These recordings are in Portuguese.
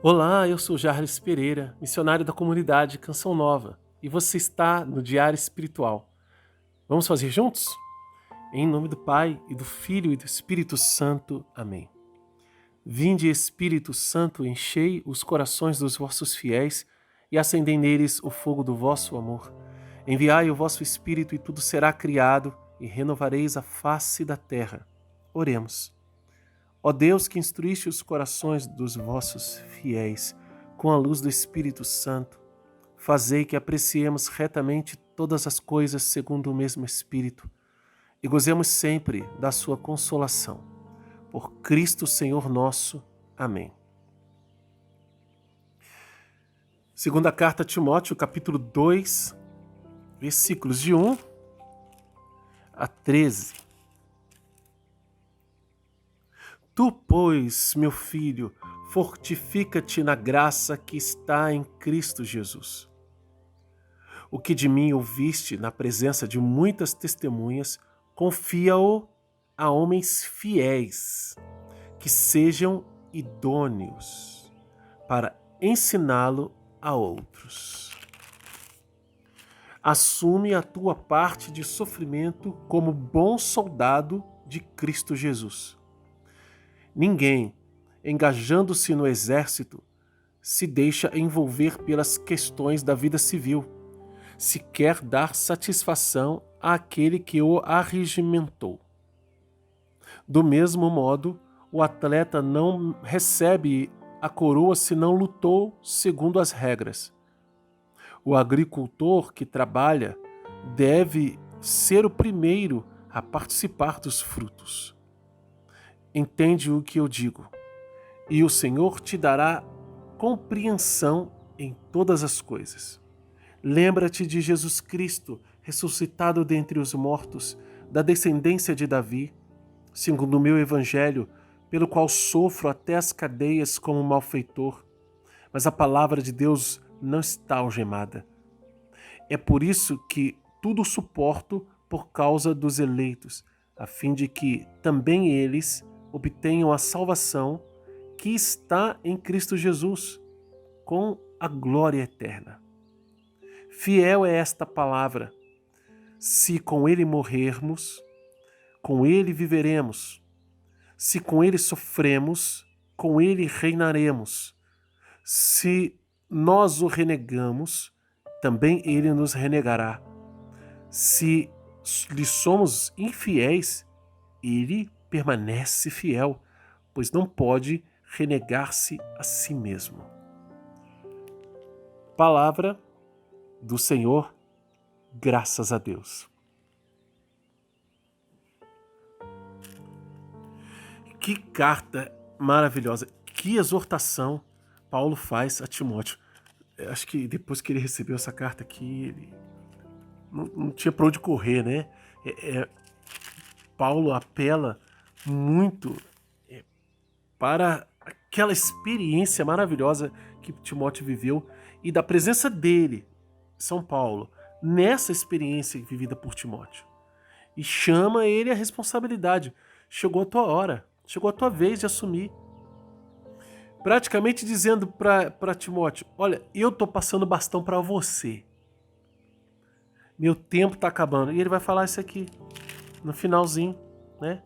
Olá, eu sou Jarles Pereira, missionário da comunidade Canção Nova, e você está no Diário Espiritual. Vamos fazer juntos? Em nome do Pai, e do Filho e do Espírito Santo. Amém. Vinde, Espírito Santo, enchei os corações dos vossos fiéis e acendei neles o fogo do vosso amor. Enviai o vosso Espírito e tudo será criado e renovareis a face da terra. Oremos. Ó Deus, que instruíste os corações dos vossos fiéis com a luz do Espírito Santo, fazei que apreciemos retamente todas as coisas segundo o mesmo Espírito e gozemos sempre da sua consolação. Por Cristo Senhor nosso. Amém. Segunda carta a Timóteo, capítulo 2, versículos de 1 a 13. Tu, pois, meu filho, fortifica-te na graça que está em Cristo Jesus. O que de mim ouviste na presença de muitas testemunhas, confia-o a homens fiéis, que sejam idôneos para ensiná-lo a outros. Assume a tua parte de sofrimento como bom soldado de Cristo Jesus. Ninguém, engajando-se no exército, se deixa envolver pelas questões da vida civil, se quer dar satisfação àquele que o arregimentou. Do mesmo modo, o atleta não recebe a coroa se não lutou segundo as regras. O agricultor que trabalha deve ser o primeiro a participar dos frutos. Entende o que eu digo, e o Senhor te dará compreensão em todas as coisas. Lembra-te de Jesus Cristo, ressuscitado dentre os mortos, da descendência de Davi, segundo o meu evangelho, pelo qual sofro até as cadeias como malfeitor, mas a palavra de Deus não está algemada. É por isso que tudo suporto por causa dos eleitos, a fim de que também eles obtenham a salvação que está em Cristo Jesus, com a glória eterna. Fiel é esta palavra. Se com ele morrermos, com ele viveremos. Se com ele sofremos, com ele reinaremos. Se nós o renegamos, também ele nos renegará. Se lhe somos infiéis, ele permanece fiel, pois não pode renegar-se a si mesmo. Palavra do Senhor, graças a Deus. Que carta maravilhosa, que exortação Paulo faz a Timóteo. Eu acho que depois que ele recebeu essa carta aqui, ele não tinha para onde correr, né? Paulo apela muito para aquela experiência maravilhosa que Timóteo viveu e da presença dele, São Paulo, nessa experiência vivida por Timóteo. E chama ele à responsabilidade. Chegou a tua hora, chegou a tua vez de assumir. Praticamente dizendo para Timóteo, olha, eu estou passando bastão para você. Meu tempo está acabando. E ele vai falar isso aqui no finalzinho, né?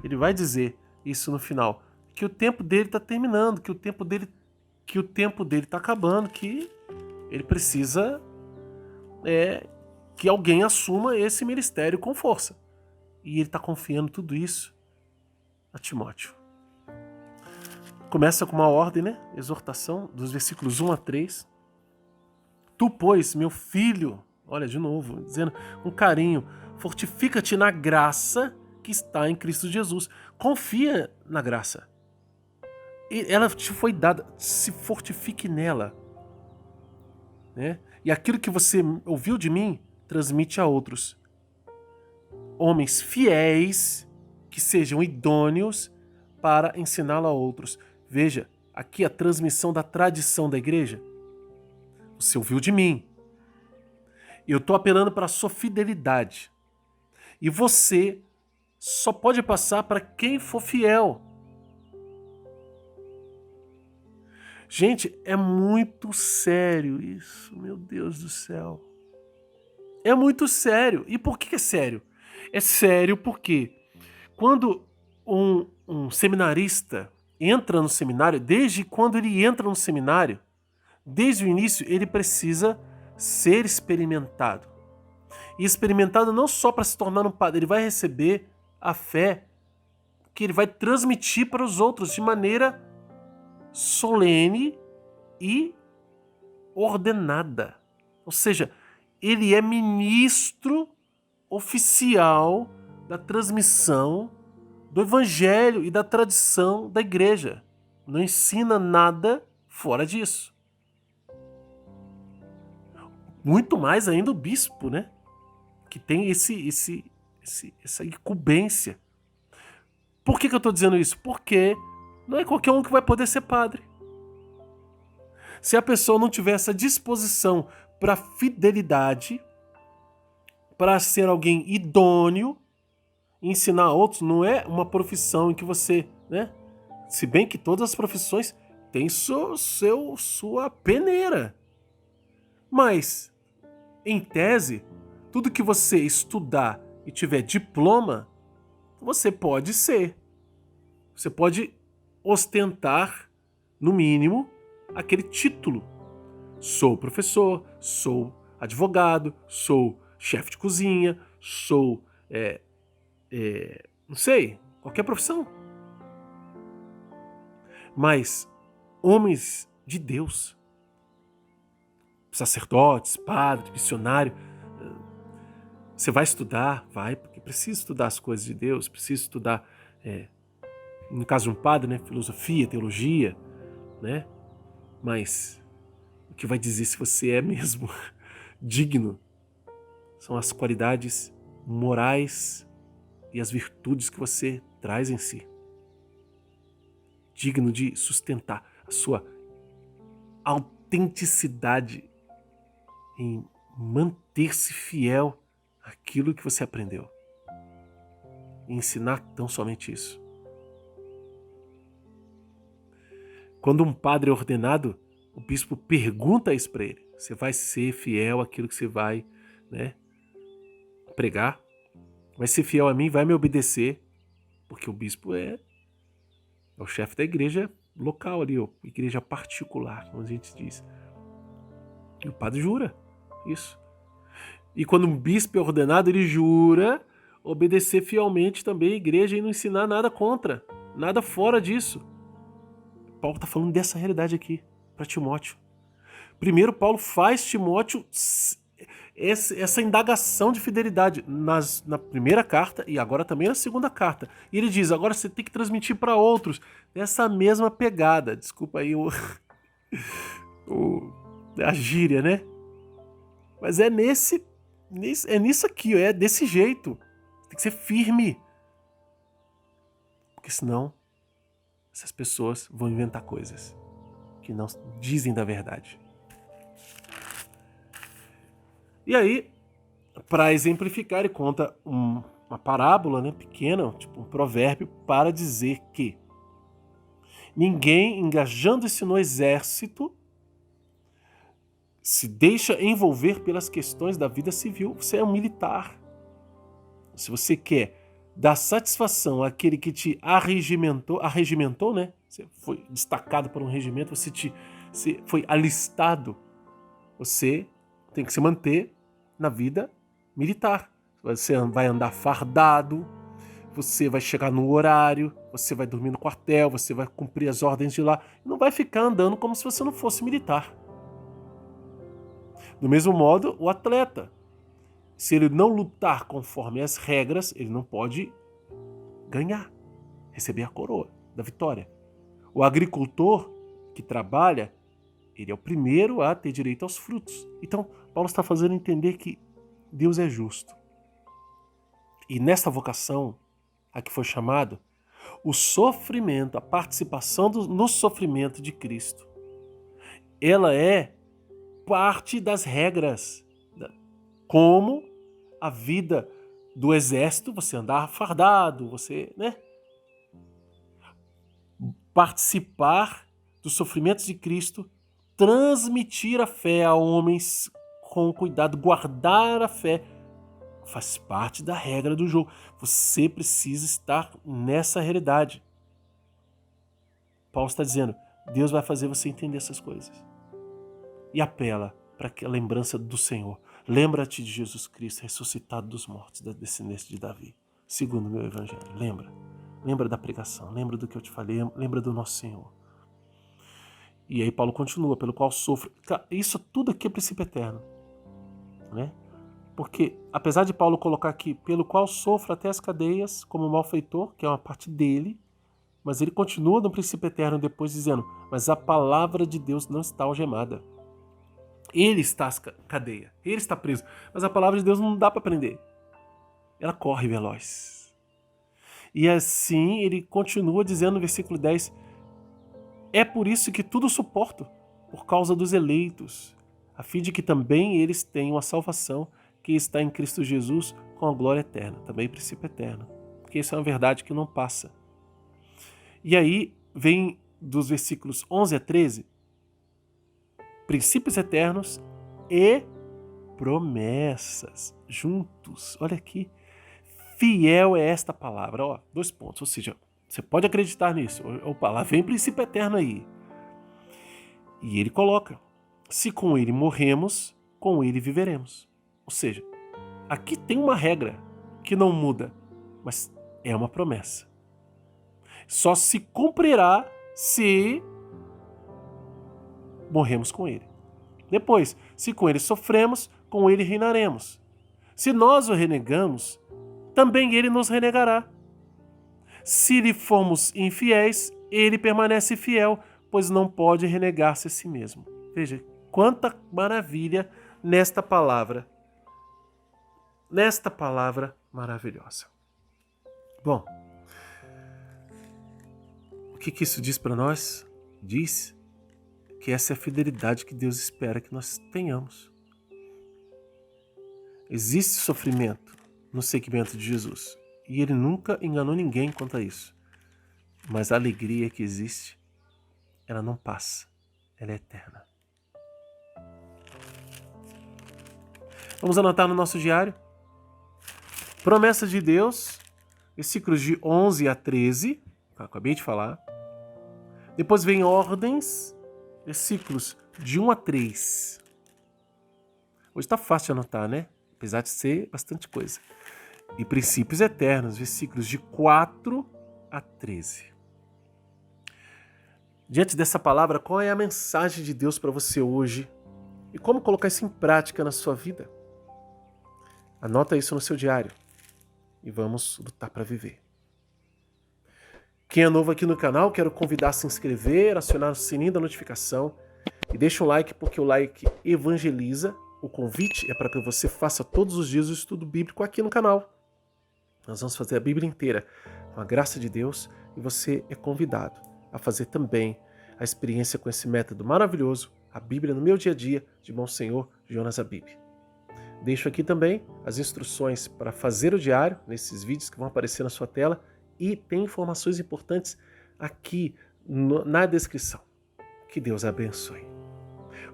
Ele vai dizer isso no final, que o tempo dele está terminando, que o tempo dele está acabando, que ele precisa que alguém assuma esse ministério com força. E ele está confiando tudo isso a Timóteo. Começa com uma ordem, né? Exortação, dos versículos 1 a 3. Tu, pois, meu filho, olha de novo, dizendo com carinho, fortifica-te na graça que está em Cristo Jesus. Confia na graça. Ela te foi dada, se fortifique nela. Né? E aquilo que você ouviu de mim, transmite a outros. Homens fiéis, que sejam idôneos para ensiná-lo a outros. Veja, aqui a transmissão da tradição da igreja. Você ouviu de mim. Eu estou apelando para a sua fidelidade. E você só pode passar para quem for fiel. Gente, é muito sério isso, meu Deus do céu. É muito sério. E por que é sério? É sério porque quando um seminarista entra no seminário, desde quando ele entra no seminário, desde o início, ele precisa ser experimentado. E experimentado não só para se tornar um padre, ele vai receber a fé que ele vai transmitir para os outros de maneira solene e ordenada. Ou seja, ele é ministro oficial da transmissão do evangelho e da tradição da igreja. Não ensina nada fora disso. Muito mais ainda o bispo, né? Que tem essa incumbência. Por que eu estou dizendo isso? Porque não é qualquer um que vai poder ser padre. Se a pessoa não tiver essa disposição para fidelidade, para ser alguém idôneo, ensinar outros, não é uma profissão em que você, né? Se bem que todas as profissões têm sua peneira. Mas, em tese, tudo que você estudar e tiver diploma, você pode ser. Você pode ostentar, no mínimo, aquele título. Sou professor, sou advogado, sou chefe de cozinha, sou, não sei, qualquer profissão. Mas homens de Deus, sacerdotes, padre, missionário, você vai estudar? Vai, porque precisa estudar as coisas de Deus, precisa estudar, no caso de um padre, né, filosofia, teologia, né? Mas o que vai dizer se você é mesmo digno são as qualidades morais e as virtudes que você traz em si. Digno de sustentar a sua autenticidade em manter-se fiel àquilo que você aprendeu. E ensinar tão somente isso. Quando um padre é ordenado, o bispo pergunta isso para ele. Você vai ser fiel àquilo que você vai, né, pregar? Vai ser fiel a mim? Vai me obedecer? Porque o bispo é o chefe da igreja local ali, ó, igreja particular, como a gente diz. E o padre jura isso. E quando um bispo é ordenado, ele jura obedecer fielmente também a igreja e não ensinar nada contra, nada fora disso. Paulo está falando dessa realidade aqui para Timóteo. Primeiro, Paulo faz Timóteo essa indagação de fidelidade na primeira carta e agora também na segunda carta. E ele diz, agora você tem que transmitir para outros essa mesma pegada. Desculpa aí a gíria, né? Mas é nisso aqui, é desse jeito. Tem que ser firme. Porque senão essas pessoas vão inventar coisas que não dizem da verdade. E aí, para exemplificar, ele conta uma parábola, né, pequena, tipo um provérbio, para dizer que ninguém engajando-se no exército se deixa envolver pelas questões da vida civil. Você é um militar. Se você quer dar satisfação àquele que te arregimentou, né? Você foi destacado por um regimento, você foi alistado. Você tem que se manter na vida militar. Você vai andar fardado, você vai chegar no horário, você vai dormir no quartel, você vai cumprir as ordens de lá. Não vai ficar andando como se você não fosse militar. Do mesmo modo, o atleta, se ele não lutar conforme as regras, ele não pode ganhar, receber a coroa da vitória. O agricultor que trabalha, ele é o primeiro a ter direito aos frutos. Então, Paulo está fazendo entender que Deus é justo. E nessa vocação a que foi chamado, o sofrimento, a participação no sofrimento de Cristo, ela é parte das regras. Como a vida do exército, você andar fardado, você, né? Participar dos sofrimentos de Cristo, transmitir a fé a homens com cuidado, guardar a fé, faz parte da regra do jogo. Você precisa estar nessa realidade. Paulo está dizendo, Deus vai fazer você entender essas coisas. E apela para a lembrança do Senhor. Lembra-te de Jesus Cristo, ressuscitado dos mortos, da descendência de Davi, segundo o meu evangelho. Lembra da pregação, lembra do que eu te falei, lembra do nosso Senhor. E aí Paulo continua, pelo qual sofro. Isso tudo aqui é princípio eterno, né? Porque, apesar de Paulo colocar aqui, pelo qual sofro até as cadeias, como malfeitor, que é uma parte dele, mas ele continua no princípio eterno depois dizendo, mas a palavra de Deus não está algemada. Ele está na cadeia, ele está preso, mas a palavra de Deus não dá para prender. Ela corre veloz. E assim ele continua dizendo no versículo 10, é por isso que tudo suporto, por causa dos eleitos, a fim de que também eles tenham a salvação que está em Cristo Jesus com a glória eterna, também princípio eterno, porque isso é uma verdade que não passa. E aí vem dos versículos 11 a 13, princípios eternos e promessas juntos. Olha aqui, fiel é esta palavra, ó, 2 pontos, ou seja, você pode acreditar nisso. Opa, lá vem princípio eterno aí. E ele coloca, se com ele morremos, com ele viveremos. Ou seja, aqui tem uma regra que não muda, mas é uma promessa. Só se cumprirá se morremos com ele. Depois, se com ele sofremos, com ele reinaremos. Se nós o renegamos, também ele nos renegará. Se lhe formos infiéis, ele permanece fiel, pois não pode renegar-se a si mesmo. Veja, quanta maravilha nesta palavra maravilhosa. Bom, o que isso diz para nós? Diz que essa é a fidelidade que Deus espera que nós tenhamos. Existe sofrimento no seguimento de Jesus e ele nunca enganou ninguém quanto a isso. Mas a alegria que existe, ela não passa, ela é eterna. Vamos anotar no nosso diário. Promessa de Deus, versículos de 11 a 13, acabei de falar. Depois vem ordens, versículos de 1 a 3. Hoje está fácil de anotar, né? Apesar de ser bastante coisa. E princípios eternos, versículos de 4 a 13. Diante dessa palavra, qual é a mensagem de Deus para você hoje? E como colocar isso em prática na sua vida? Anota isso no seu diário. E vamos lutar para viver. Quem é novo aqui no canal, quero convidar a se inscrever, acionar o sininho da notificação e deixa um like, porque o like evangeliza. O convite é para que você faça todos os dias o estudo bíblico aqui no canal. Nós vamos fazer a Bíblia inteira com a graça de Deus e você é convidado a fazer também a experiência com esse método maravilhoso, a Bíblia no meu dia a dia, de Monsenhor Jonas Abib. Deixo aqui também as instruções para fazer o diário, nesses vídeos que vão aparecer na sua tela, e tem informações importantes aqui na descrição. Que Deus abençoe.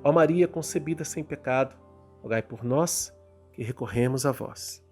Ó Maria concebida sem pecado, rogai por nós que recorremos a vós.